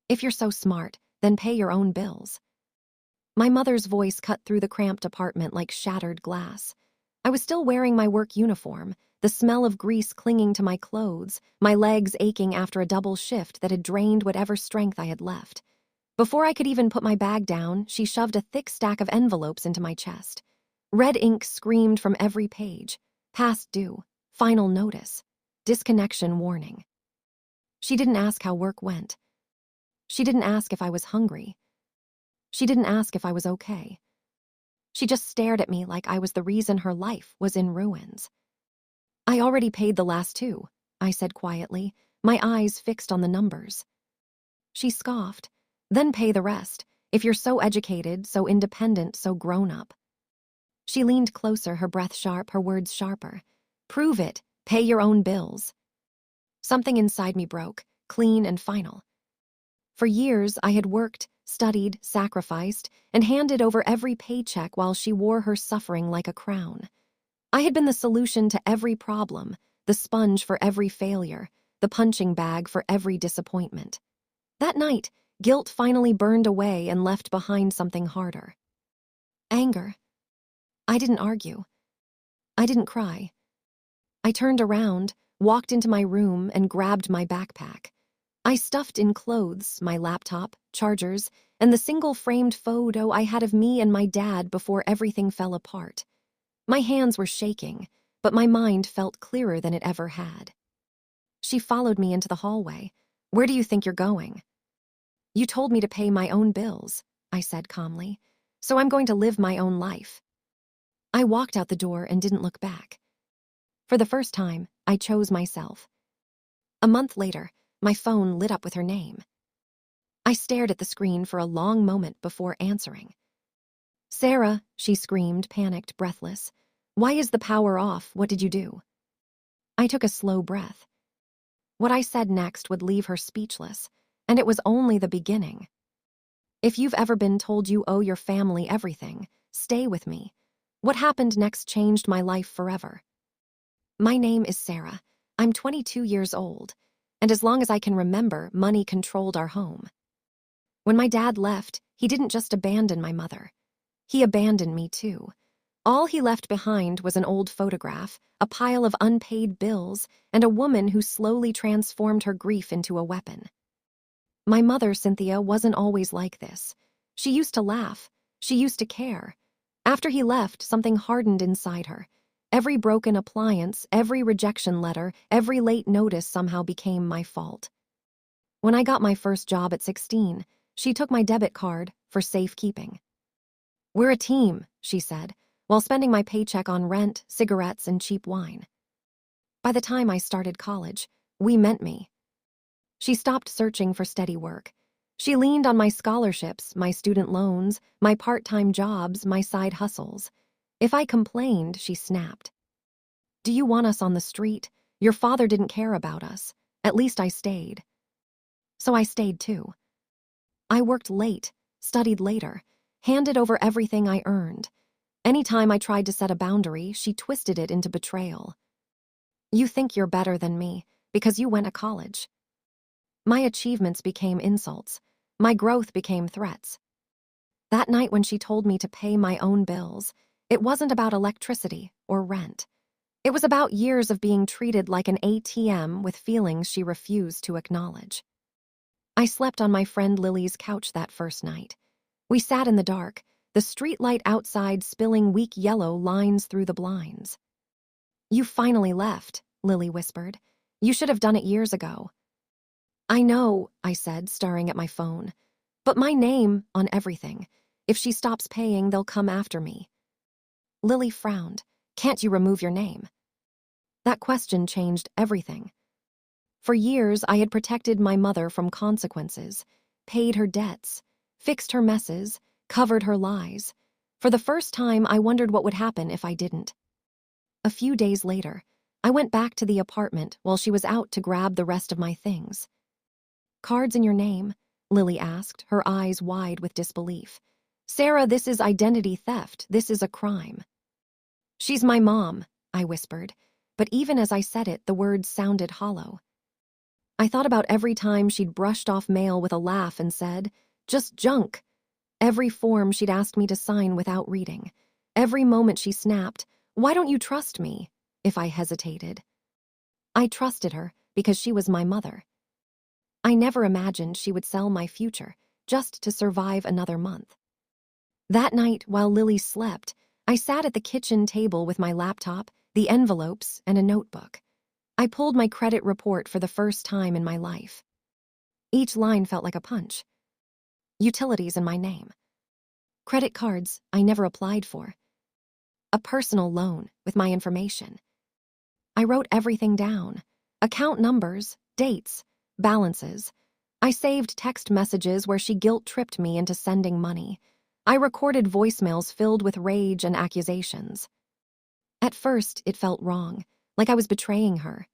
If you're so smart, then pay your own bills. My mother's voice cut through the cramped apartment like shattered glass. I was still wearing my work uniform, the smell of grease clinging to my clothes, my legs aching after a double shift that had drained whatever strength I had left. Before I could even put my bag down, she shoved a thick stack of envelopes into my chest. Red ink screamed from every page. Past due, final notice, disconnection warning. She didn't ask how work went. She didn't ask if I was hungry. She didn't ask if I was okay. She just stared at me like I was the reason her life was in ruins. I already paid the last two, I said quietly, my eyes fixed on the numbers. She scoffed. Then pay the rest, if you're so educated, so independent, so grown up. She leaned closer, her breath sharp, her words sharper. Prove it, pay your own bills. Something inside me broke, clean and final. For years, I had worked, studied, sacrificed, and handed over every paycheck while she wore her suffering like a crown. I had been the solution to every problem, the sponge for every failure, the punching bag for every disappointment. That night, guilt finally burned away and left behind something harder. Anger. I didn't argue. I didn't cry. I turned around, walked into my room, and grabbed my backpack. I stuffed in clothes, my laptop, chargers, and the single-framed photo I had of me and my dad before everything fell apart. My hands were shaking, but my mind felt clearer than it ever had. She followed me into the hallway. Where do you think you're going? You told me to pay my own bills, I said calmly, so I'm going to live my own life. I walked out the door and didn't look back. For the first time, I chose myself. A month later, my phone lit up with her name. I stared at the screen for a long moment before answering. Sarah, she screamed, panicked, breathless. Why is the power off? What did you do? I took a slow breath. What I said next would leave her speechless, and it was only the beginning. If you've ever been told you owe your family everything, stay with me. What happened next changed my life forever. My name is Sarah. I'm 22 years old, and as long as I can remember, money controlled our home. When my dad left, he didn't just abandon my mother. He abandoned me too. All he left behind was an old photograph, a pile of unpaid bills, and a woman who slowly transformed her grief into a weapon. My mother, Cynthia, wasn't always like this. She used to laugh. She used to care. After he left, something hardened inside her. Every broken appliance, every rejection letter, every late notice somehow became my fault. When I got my first job at 16, she took my debit card for safekeeping. We're a team, she said, while spending my paycheck on rent, cigarettes, and cheap wine. By the time I started college, we meant me. She stopped searching for steady work. She leaned on my scholarships, my student loans, my part-time jobs, my side hustles. If I complained, she snapped. Do you want us on the street? Your father didn't care about us. At least I stayed. So I stayed too. I worked late, studied later, handed over everything I earned. Anytime I tried to set a boundary, she twisted it into betrayal. You think you're better than me because you went to college. My achievements became insults. My growth became threats. That night when she told me to pay my own bills, it wasn't about electricity or rent. It was about years of being treated like an ATM with feelings she refused to acknowledge. I slept on my friend Lily's couch that first night. We sat in the dark, the streetlight outside spilling weak yellow lines through the blinds. You finally left, Lily whispered. You should have done it years ago. I know, I said, staring at my phone. But my name on everything. If she stops paying, they'll come after me. Lily frowned. Can't you remove your name? That question changed everything. For years, I had protected my mother from consequences, paid her debts, fixed her messes, covered her lies. For the first time, I wondered what would happen if I didn't. A few days later, I went back to the apartment while she was out to grab the rest of my things. Cards in your name? Lily asked, her eyes wide with disbelief. Sarah, this is identity theft. This is a crime. She's my mom, I whispered, but even as I said it, the words sounded hollow. I thought about every time she'd brushed off mail with a laugh and said, "Just junk." Every form she'd asked me to sign without reading. Every moment she snapped, "Why don't you trust me?" if I hesitated. I trusted her because she was my mother. I never imagined she would sell my future just to survive another month. That night, while Lily slept, I sat at the kitchen table with my laptop, the envelopes, and a notebook. I pulled my credit report for the first time in my life. Each line felt like a punch. Utilities in my name. Credit cards I never applied for. A personal loan with my information. I wrote everything down. Account numbers, dates, balances. I saved text messages where she guilt-tripped me into sending money. I recorded voicemails filled with rage and accusations. At first, it felt wrong, like I was betraying her.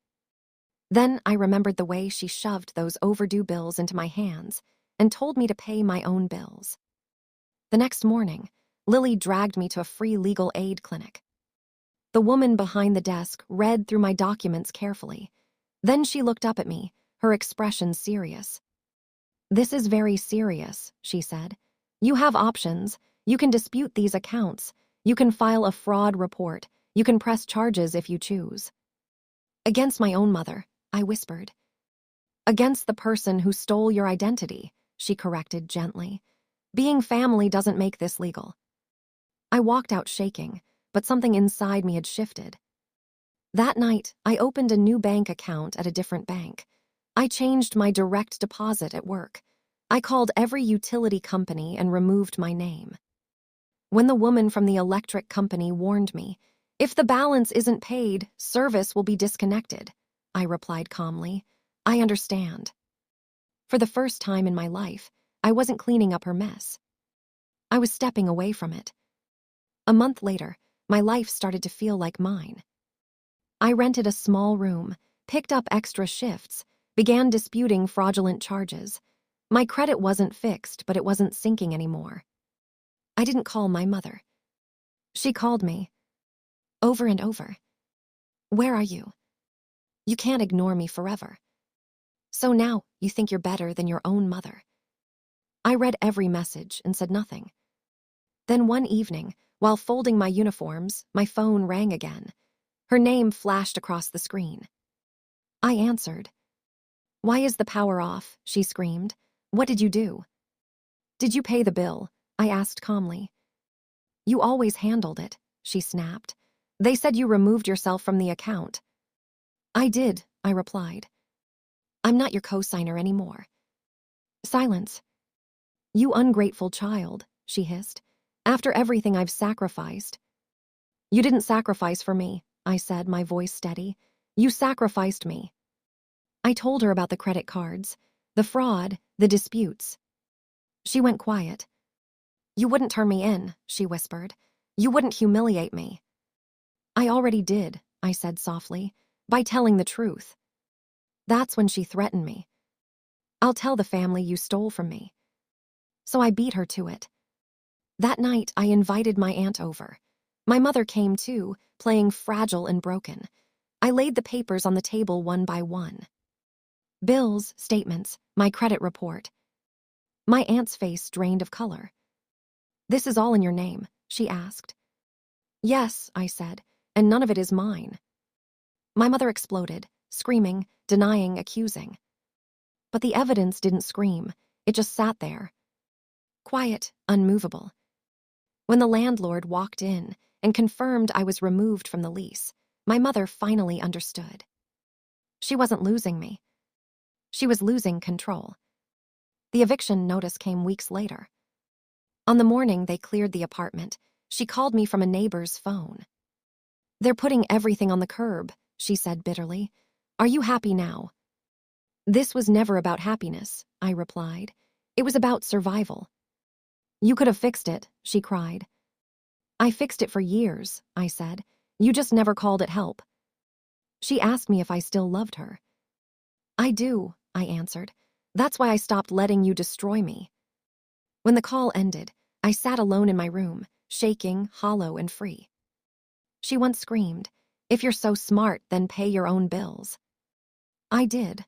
Then I remembered the way she shoved those overdue bills into my hands and told me to pay my own bills. The next morning, Lily dragged me to a free legal aid clinic. The woman behind the desk read through my documents carefully. Then she looked up at me, her expression serious. "This is very serious," she said. "You have options. You can dispute these accounts. You can file a fraud report. You can press charges if you choose." "Against my own mother," I whispered. "Against the person who stole your identity," she corrected gently. "Being family doesn't make this legal." I walked out shaking, but something inside me had shifted. That night, I opened a new bank account at a different bank. I changed my direct deposit at work. I called every utility company and removed my name. When the woman from the electric company warned me, "If the balance isn't paid, service will be disconnected," I replied calmly, "I understand." For the first time in my life, I wasn't cleaning up her mess. I was stepping away from it. A month later, my life started to feel like mine. I rented a small room, picked up extra shifts, began disputing fraudulent charges. My credit wasn't fixed, but it wasn't sinking anymore. I didn't call my mother. She called me. Over and over. "Where are you? You can't ignore me forever. So now you think you're better than your own mother." I read every message and said nothing. Then one evening, while folding my uniforms, my phone rang again. Her name flashed across the screen. I answered. "Why is the power off?" she screamed. "What did you do?" "Did you pay the bill?" I asked calmly. "You always handled it," she snapped. "They said you removed yourself from the account." "I did," I replied. "I'm not your co-signer anymore." Silence. "You ungrateful child," she hissed. "After everything I've sacrificed." "You didn't sacrifice for me," I said, my voice steady. "You sacrificed me." I told her about the credit cards, the fraud, the disputes. She went quiet. "You wouldn't turn me in," she whispered. "You wouldn't humiliate me." "I already did," I said softly, "by telling the truth." That's when she threatened me. "I'll tell the family you stole from me." So I beat her to it. That night, I invited my aunt over. My mother came too, playing fragile and broken. I laid the papers on the table one by one. Bills, statements, my credit report. My aunt's face drained of color. "This is all in your name?" she asked. "Yes," I said, "and none of it is mine." My mother exploded, screaming, denying, accusing. But the evidence didn't scream. It just sat there. Quiet, unmovable. When the landlord walked in and confirmed I was removed from the lease, my mother finally understood. She wasn't losing me. She was losing control. The eviction notice came weeks later. On the morning they cleared the apartment, she called me from a neighbor's phone. "They're putting everything on the curb," she said bitterly. "Are you happy now?" "This was never about happiness," I replied. "It was about survival." "You could have fixed it," she cried. "I fixed it for years," I said. "You just never called it help." She asked me if I still loved her. "I do," I answered. "That's why I stopped letting you destroy me." When the call ended, I sat alone in my room, shaking, hollow, and free. She once screamed, "If you're so smart, then pay your own bills." I did.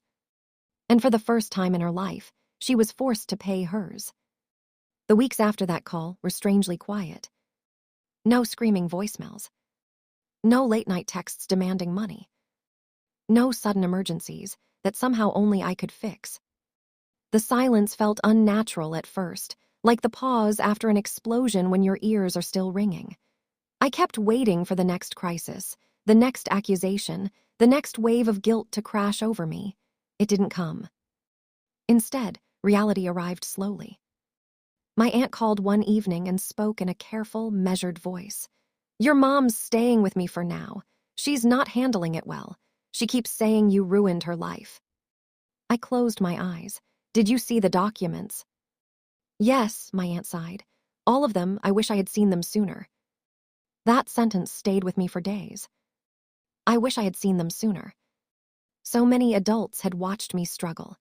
And for the first time in her life, she was forced to pay hers. The weeks after that call were strangely quiet. No screaming voicemails. No late-night texts demanding money. No sudden emergencies that somehow only I could fix. The silence felt unnatural at first, like the pause after an explosion when your ears are still ringing. I kept waiting for the next crisis, the next accusation, the next wave of guilt to crash over me. It didn't come. Instead, reality arrived slowly. My aunt called one evening and spoke in a careful, measured voice. "Your mom's staying with me for now. She's not handling it well. She keeps saying you ruined her life." I closed my eyes. "Did you see the documents?" "Yes," my aunt sighed. "All of them. I wish I had seen them sooner." That sentence stayed with me for days. I wish I had seen them sooner. So many adults had watched me struggle,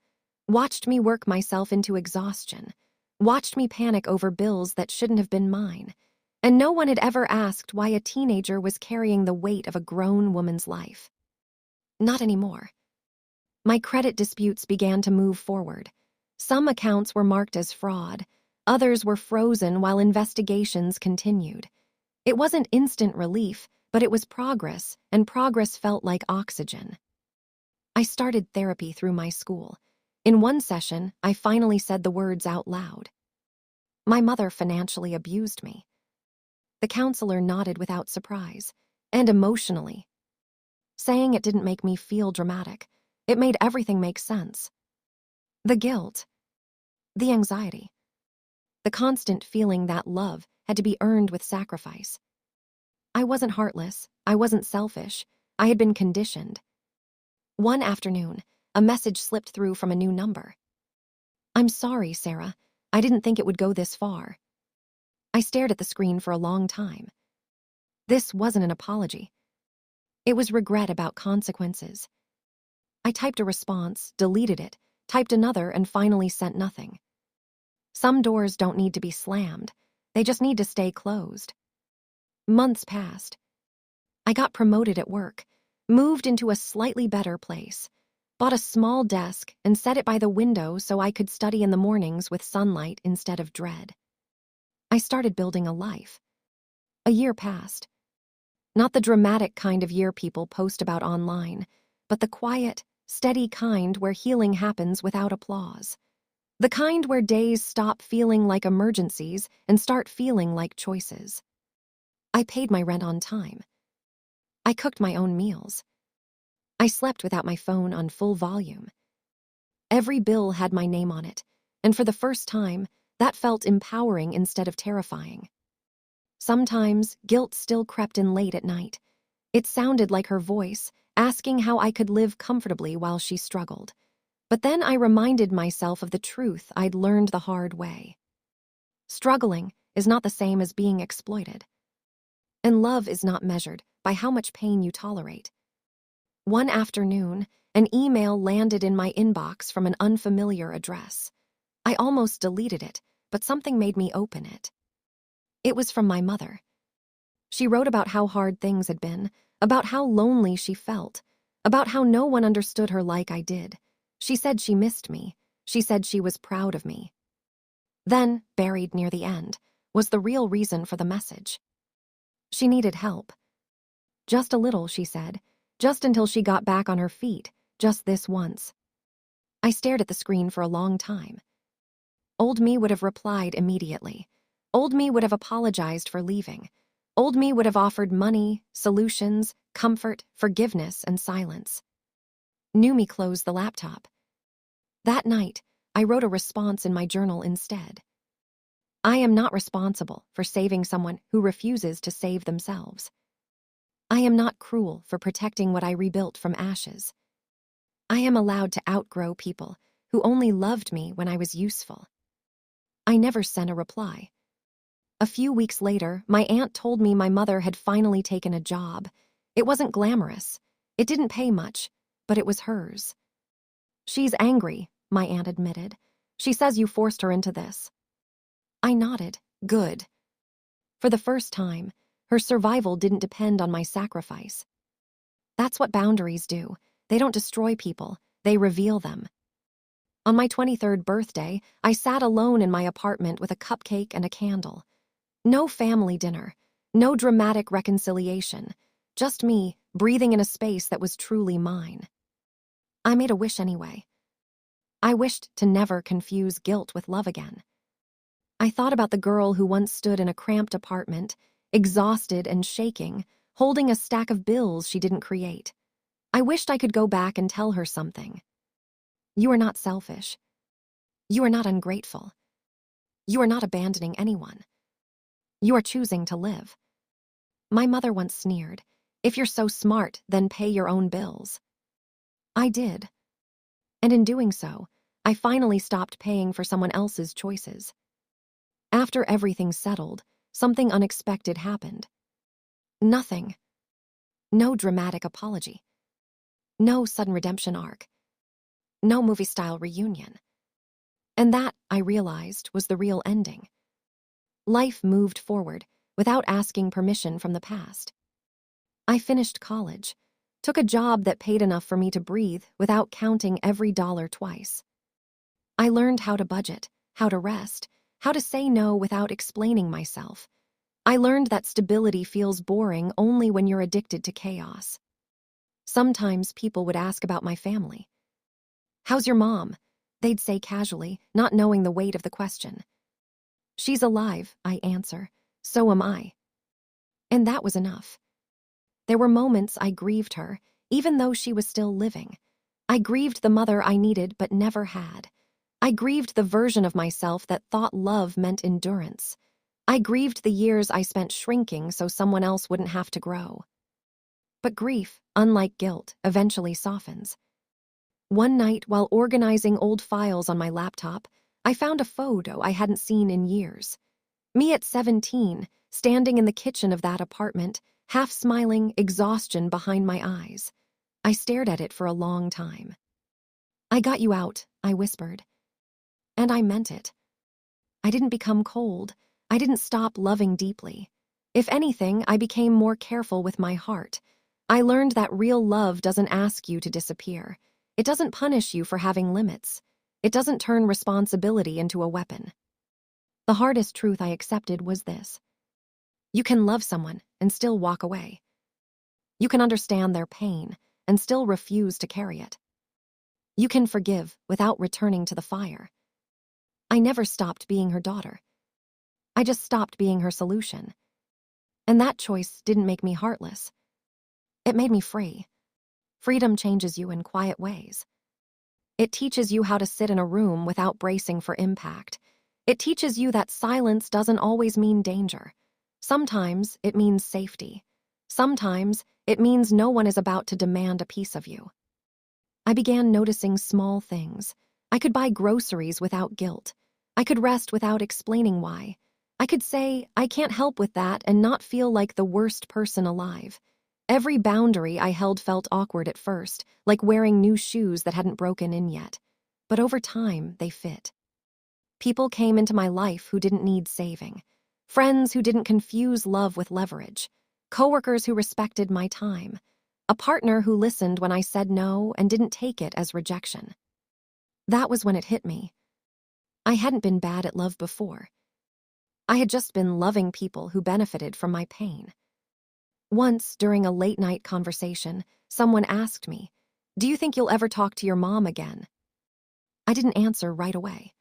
watched me work myself into exhaustion, watched me panic over bills that shouldn't have been mine, and no one had ever asked why a teenager was carrying the weight of a grown woman's life. Not anymore. My credit disputes began to move forward. Some accounts were marked as fraud, others were frozen while investigations continued. It wasn't instant relief, but it was progress, and progress felt like oxygen. I started therapy through my school. In one session, I finally said the words out loud. My mother financially abused me. The counselor nodded without surprise, and emotionally. Saying it didn't make me feel dramatic. It made everything make sense. The guilt, the anxiety, the constant feeling that love had to be earned with sacrifice. I wasn't heartless, I wasn't selfish, I had been conditioned. One afternoon, a message slipped through from a new number. "I'm sorry, Sarah. I didn't think it would go this far." I stared at the screen for a long time. This wasn't an apology. It was regret about consequences. I typed a response, deleted it, typed another, and finally sent nothing. Some doors don't need to be slammed. They just need to stay closed. Months passed. I got promoted at work, moved into a slightly better place, bought a small desk and set it by the window so I could study in the mornings with sunlight instead of dread. I started building a life. A year passed. Not the dramatic kind of year people post about online, but the quiet, steady kind where healing happens without applause. The kind where days stop feeling like emergencies and start feeling like choices. I paid my rent on time. I cooked my own meals. I slept without my phone on full volume. Every bill had my name on it, and for the first time, that felt empowering instead of terrifying. Sometimes, guilt still crept in late at night. It sounded like her voice, asking how I could live comfortably while she struggled. But then I reminded myself of the truth I'd learned the hard way. Struggling is not the same as being exploited. And love is not measured by how much pain you tolerate. One afternoon, an email landed in my inbox from an unfamiliar address. I almost deleted it, but something made me open it. It was from my mother. She wrote about how hard things had been, about how lonely she felt, about how no one understood her like I did. She said she missed me. She said she was proud of me. Then, buried near the end, was the real reason for the message. She needed help. Just a little, she said, just until she got back on her feet, just this once. I stared at the screen for a long time. Old me would have replied immediately. Old me would have apologized for leaving. Old me would have offered money, solutions, comfort, forgiveness, and silence. New me closed the laptop. That night, I wrote a response in my journal instead. I am not responsible for saving someone who refuses to save themselves. I am not cruel for protecting what I rebuilt from ashes. I am allowed to outgrow people who only loved me when I was useful. I never sent a reply. A few weeks later, my aunt told me my mother had finally taken a job. It wasn't glamorous. It didn't pay much, but it was hers. "She's angry," my aunt admitted. "She says you forced her into this." I nodded. Good. For the first time, her survival didn't depend on my sacrifice. That's what boundaries do. They don't destroy people, they reveal them. On my 23rd birthday, I sat alone in my apartment with a cupcake and a candle. No family dinner, no dramatic reconciliation, just me breathing in a space that was truly mine. I made a wish anyway. I wished to never confuse guilt with love again. I thought about the girl who once stood in a cramped apartment, exhausted and shaking, holding a stack of bills she didn't create. I wished I could go back and tell her something. You are not selfish. You are not ungrateful. You are not abandoning anyone. You are choosing to live. My mother once sneered, "If you're so smart, then pay your own bills." I did. And in doing so, I finally stopped paying for someone else's choices. After everything settled, something unexpected happened. Nothing. No dramatic apology. No sudden redemption arc. No movie-style reunion. And that, I realized, was the real ending. Life moved forward without asking permission from the past. I finished college, took a job that paid enough for me to breathe without counting every dollar twice. I learned how to budget, how to rest, how to say no without explaining myself. I learned that stability feels boring only when you're addicted to chaos. Sometimes people would ask about my family. "How's your mom?" They'd say casually, not knowing the weight of the question. "She's alive," I answer. "So am I." And that was enough. There were moments I grieved her, even though she was still living. I grieved the mother I needed but never had. I grieved the version of myself that thought love meant endurance. I grieved the years I spent shrinking so someone else wouldn't have to grow. But grief, unlike guilt, eventually softens. One night, while organizing old files on my laptop, I found a photo I hadn't seen in years. Me at 17, standing in the kitchen of that apartment, half smiling, exhaustion behind my eyes. I stared at it for a long time. "I got you out," I whispered. And I meant it. I didn't become cold. I didn't stop loving deeply. If anything, I became more careful with my heart. I learned that real love doesn't ask you to disappear. It doesn't punish you for having limits. It doesn't turn responsibility into a weapon. The hardest truth I accepted was this: you can love someone and still walk away. You can understand their pain and still refuse to carry it. You can forgive without returning to the fire. I never stopped being her daughter. I just stopped being her solution. And that choice didn't make me heartless. It made me free. Freedom changes you in quiet ways. It teaches you how to sit in a room without bracing for impact. It teaches you that silence doesn't always mean danger. Sometimes it means safety. Sometimes it means no one is about to demand a piece of you. I began noticing small things. I could buy groceries without guilt. I could rest without explaining why. I could say, "I can't help with that," and not feel like the worst person alive. Every boundary I held felt awkward at first, like wearing new shoes that hadn't broken in yet. But over time, they fit. People came into my life who didn't need saving. Friends who didn't confuse love with leverage. Coworkers who respected my time. A partner who listened when I said no and didn't take it as rejection. That was when it hit me. I hadn't been bad at love before. I had just been loving people who benefited from my pain. Once, during a late-night conversation, someone asked me, "Do you think you'll ever talk to your mom again?" I didn't answer right away.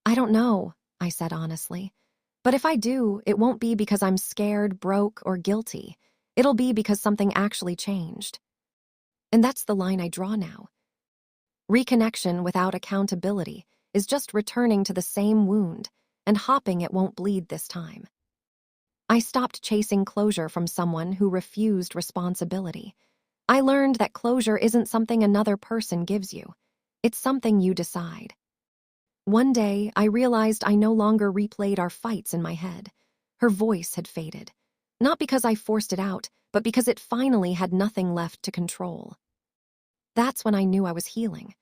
"I don't know," I said honestly. "But if I do, it won't be because I'm scared, broke, or guilty. It'll be because something actually changed." And that's the line I draw now. Reconnection without accountability is just returning to the same wound and hoping it won't bleed this time. I stopped chasing closure from someone who refused responsibility. I learned that closure isn't something another person gives you. It's something you decide. One day, I realized I no longer replayed our fights in my head. Her voice had faded. Not because I forced it out, but because it finally had nothing left to control. That's when I knew I was healing.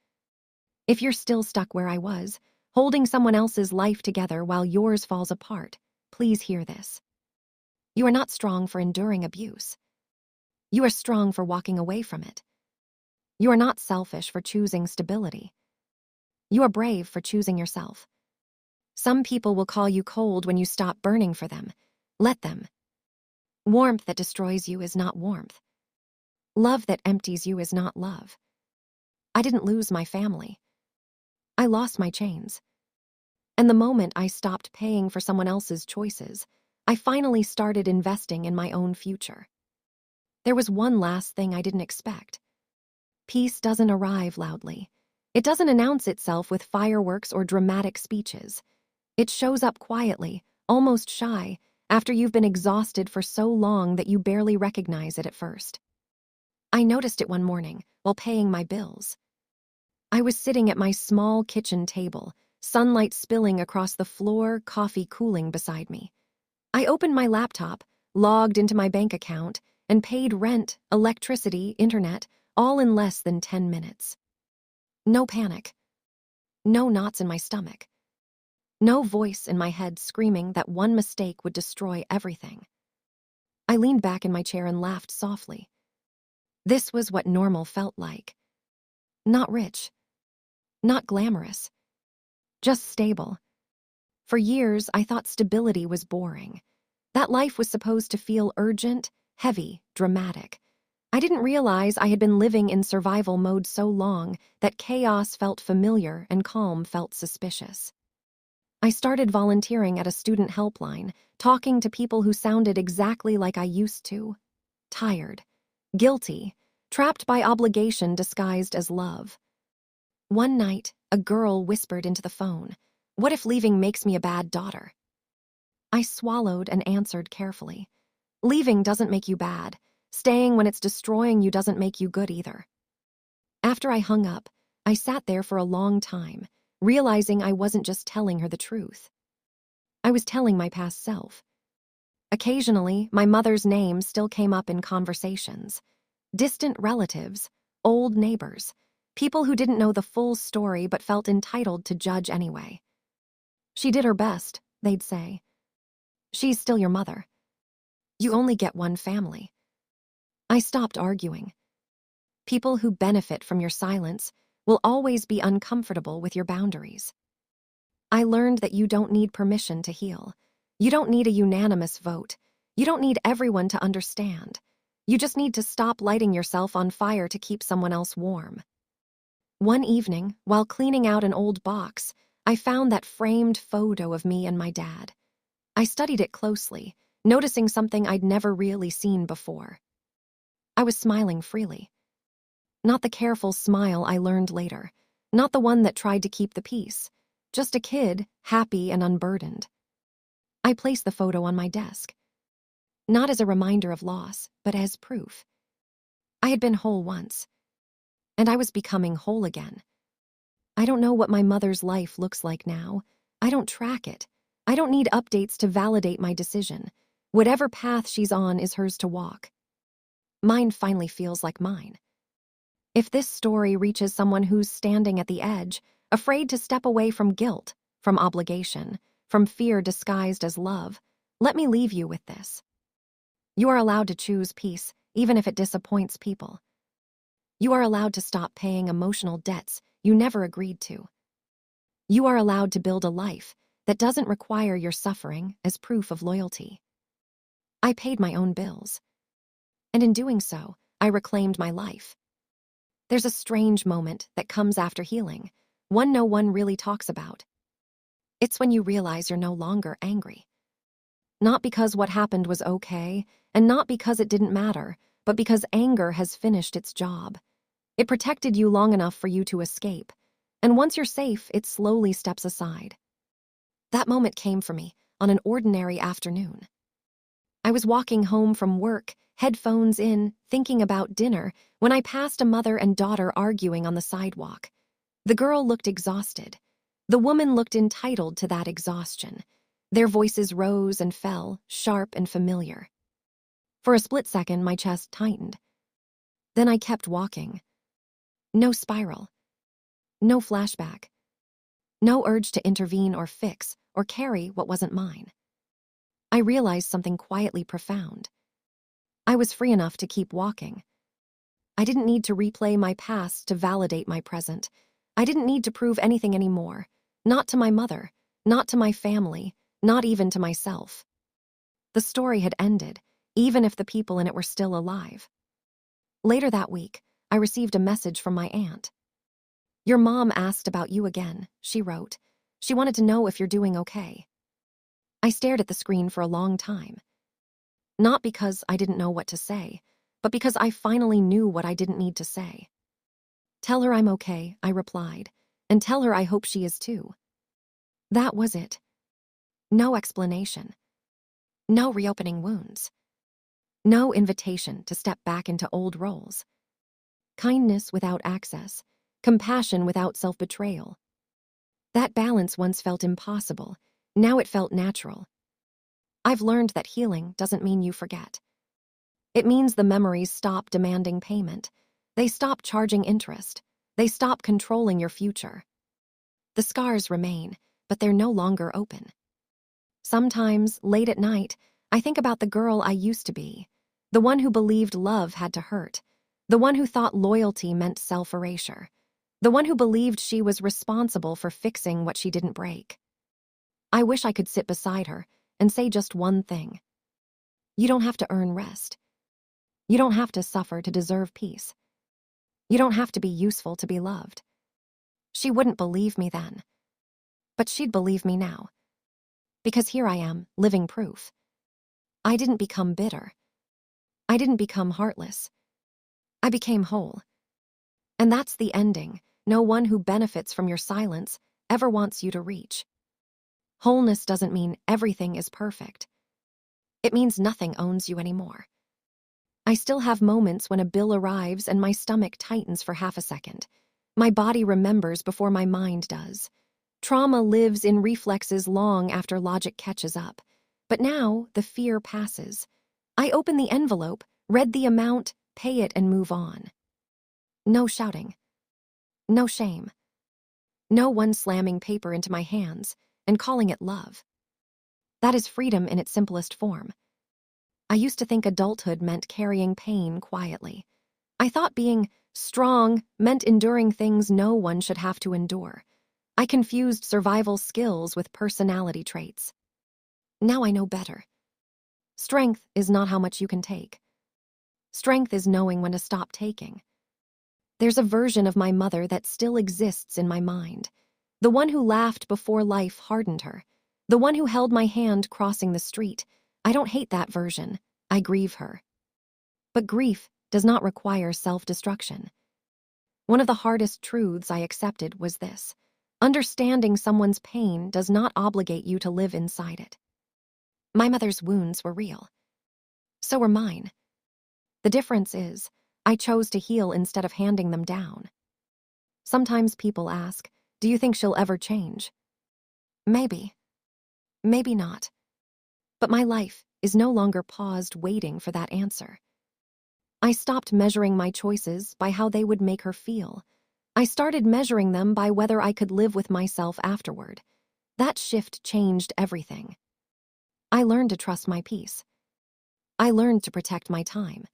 If you're still stuck where I was, holding someone else's life together while yours falls apart, please hear this. You are not strong for enduring abuse. You are strong for walking away from it. You are not selfish for choosing stability. You are brave for choosing yourself. Some people will call you cold when you stop burning for them. Let them. Warmth that destroys you is not warmth. Love that empties you is not love. I didn't lose my family. I lost my chains. And the moment I stopped paying for someone else's choices, I finally started investing in my own future. There was one last thing I didn't expect. Peace doesn't arrive loudly. It doesn't announce itself with fireworks or dramatic speeches. It shows up quietly, almost shy, after you've been exhausted for so long that you barely recognize it at first. I noticed it one morning while paying my bills. I was sitting at my small kitchen table, sunlight spilling across the floor, coffee cooling beside me. I opened my laptop, logged into my bank account, and paid rent, electricity, internet, all in less than 10 minutes. No panic. No knots in my stomach. No voice in my head screaming that one mistake would destroy everything. I leaned back in my chair and laughed softly. This was what normal felt like. Not rich. Not glamorous. Just stable. For years, I thought stability was boring. That life was supposed to feel urgent, heavy, dramatic. I didn't realize I had been living in survival mode so long that chaos felt familiar and calm felt suspicious. I started volunteering at a student helpline, talking to people who sounded exactly like I used to. Tired, guilty, trapped by obligation disguised as love. One night, a girl whispered into the phone, "What if leaving makes me a bad daughter?" I swallowed and answered carefully. Leaving doesn't make you bad. Staying when it's destroying you doesn't make you good either. After I hung up, I sat there for a long time, realizing I wasn't just telling her the truth. I was telling my past self. Occasionally, my mother's name still came up in conversations. Distant relatives, old neighbors, people who didn't know the full story but felt entitled to judge anyway. She did her best, they'd say. She's still your mother. You only get one family. I stopped arguing. People who benefit from your silence will always be uncomfortable with your boundaries. I learned that you don't need permission to heal. You don't need a unanimous vote. You don't need everyone to understand. You just need to stop lighting yourself on fire to keep someone else warm. One evening, while cleaning out an old box, I found that framed photo of me and my dad. I studied it closely, noticing something I'd never really seen before. I was smiling freely. Not the careful smile I learned later, not the one that tried to keep the peace, just a kid, happy and unburdened. I placed the photo on my desk, not as a reminder of loss, but as proof. I had been whole once, and I was becoming whole again. I don't know what my mother's life looks like now. I don't track it. I don't need updates to validate my decision. Whatever path she's on is hers to walk. Mine finally feels like mine. If this story reaches someone who's standing at the edge, afraid to step away from guilt, from obligation, from fear disguised as love, let me leave you with this. You are allowed to choose peace, even if it disappoints people. You are allowed to stop paying emotional debts you never agreed to. You are allowed to build a life that doesn't require your suffering as proof of loyalty. I paid my own bills. And in doing so, I reclaimed my life. There's a strange moment that comes after healing, one no one really talks about. It's when you realize you're no longer angry. Not because what happened was okay, and not because it didn't matter, but because anger has finished its job. It protected you long enough for you to escape, and once you're safe, it slowly steps aside. That moment came for me on an ordinary afternoon. I was walking home from work, headphones in, thinking about dinner, when I passed a mother and daughter arguing on the sidewalk. The girl looked exhausted. The woman looked entitled to that exhaustion. Their voices rose and fell, sharp and familiar. For a split second, my chest tightened. Then I kept walking. No spiral. No flashback. No urge to intervene or fix or carry what wasn't mine. I realized something quietly profound. I was free enough to keep walking. I didn't need to replay my past to validate my present. I didn't need to prove anything anymore. Not to my mother, not to my family, not even to myself. The story had ended, even if the people in it were still alive. Later that week, I received a message from my aunt. "Your mom asked about you again," she wrote. "She wanted to know if you're doing okay." I stared at the screen for a long time. Not because I didn't know what to say, but because I finally knew what I didn't need to say. "Tell her I'm okay," I replied, "and tell her I hope she is too." That was it. No explanation. No reopening wounds. No invitation to step back into old roles. Kindness without access. Compassion without self-betrayal. That balance once felt impossible. Now it felt natural. I've learned that healing doesn't mean you forget. It means the memories stop demanding payment. They stop charging interest. They stop controlling your future. The scars remain, but they're no longer open. Sometimes, late at night, I think about the girl I used to be, the one who believed love had to hurt, the one who thought loyalty meant self-erasure, the one who believed she was responsible for fixing what she didn't break. I wish I could sit beside her and say just one thing. You don't have to earn rest. You don't have to suffer to deserve peace. You don't have to be useful to be loved. She wouldn't believe me then, but she'd believe me now. Because here I am, living proof. I didn't become bitter. I didn't become heartless. I became whole. And that's the ending no one who benefits from your silence ever wants you to reach. Wholeness doesn't mean everything is perfect. It means nothing owns you anymore. I still have moments when a bill arrives and my stomach tightens for half a second. My body remembers before my mind does. Trauma lives in reflexes long after logic catches up. But now, the fear passes. I open the envelope, read the amount, pay it, and move on. No shouting. No shame. No one slamming paper into my hands and calling it love. That is freedom in its simplest form. I used to think adulthood meant carrying pain quietly. I thought being strong meant enduring things no one should have to endure. I confused survival skills with personality traits. Now I know better. Strength is not how much you can take. Strength is knowing when to stop taking. There's a version of my mother that still exists in my mind. The one who laughed before life hardened her. The one who held my hand crossing the street. I don't hate that version. I grieve her. But grief does not require self-destruction. One of the hardest truths I accepted was this. Understanding someone's pain does not obligate you to live inside it. My mother's wounds were real. So were mine. The difference is, I chose to heal instead of handing them down. Sometimes people ask, do you think she'll ever change? Maybe. Maybe not. But my life is no longer paused waiting for that answer. I stopped measuring my choices by how they would make her feel. I started measuring them by whether I could live with myself afterward. That shift changed everything. I learned to trust my peace. I learned to protect my time.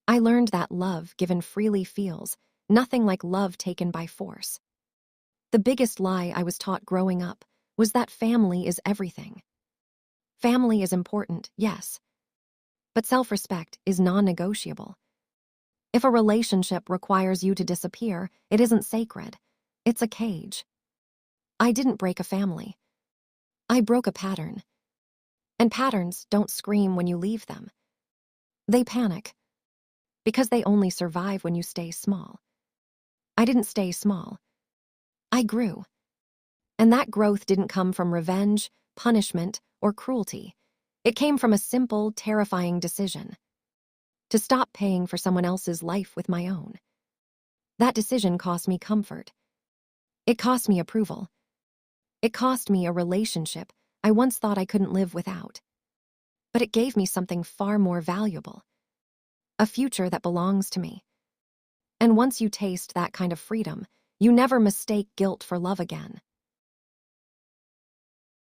I learned that love given freely feels nothing like love taken by force. The biggest lie I was taught growing up was that family is everything. Family is important, yes. But self-respect is non-negotiable. If a relationship requires you to disappear, it isn't sacred. It's a cage. I didn't break a family. I broke a pattern. And patterns don't scream when you leave them. They panic. Because they only survive when you stay small. I didn't stay small. I grew. And that growth didn't come from revenge, punishment, or cruelty. It came from a simple, terrifying decision. To stop paying for someone else's life with my own. That decision cost me comfort. It cost me approval. It cost me a relationship I once thought I couldn't live without. But it gave me something far more valuable. A future that belongs to me. And once you taste that kind of freedom, you never mistake guilt for love again.